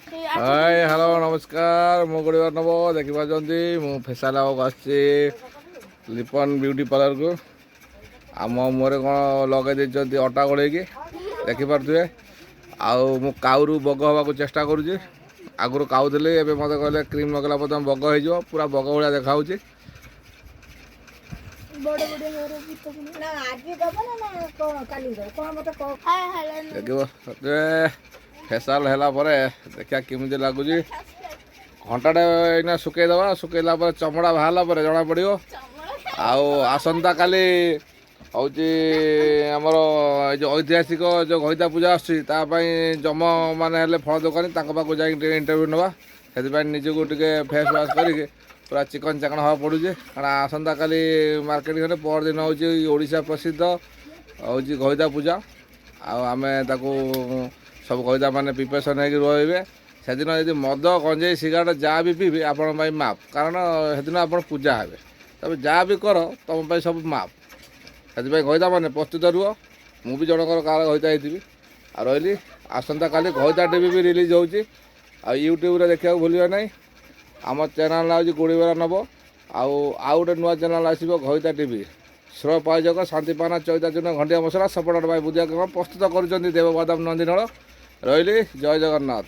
Hi hello नमस्कार मु गुड़िया नब देखिपारे मु फेसाल आसची लिपन ब्यूटी पार्लर को आम मुहर कौन लगे अटा गोड़े देखिपे आउ काऊ बग हवा चेष्टा करुँची आगुरी काउली एवं मत कहले क्रीम लगेला बग हो पूरा बग भाया देखा देखिए फेसाल है देखा केमी लगुच घंटाटे इना सुखईदे सुखैला चमड़ा बाहर जना पड़ो आसंता काली हूँ आमर जो ऐतिहासिक जो घईता पूजा आसपाई जम मैंने फल दोकानी पाक जा इंटरव्यू नवा से निजक टे फेस वाश करके पूरा चिकन चाकण हवा पड़ू कारण आसंता काली मार्केटिंग पर दिन हूँ ओडिशा प्रसिद्ध हूँ घईता पूजा आम सब घईता मैंने प्रिपेरेसन हो रे से दिन यदि मद गंजे सिगारेट जहाँ भी पीबे आपण माप कारण से आप पूजा हे तब जहाँ भी कर तुम सब माप से घईता मैंने प्रस्तुत रुह मु भी जनकर कार घईता होती आ रही आसंता काली घईता टीवी भी रिलीज हो यूट्यूब देखा भूल ना आम चैनल हूँ गुड़ीबेला नब आउ गोटे नुआ चैनल आसो घईता टीवी स्व पायजक शांतिपाना चैता चूर्ण घंटिया मसला सपोर्ट भाई बुदिया प्रस्तुत कर देवबादाम नंदीनल रही जय जगन्नाथ।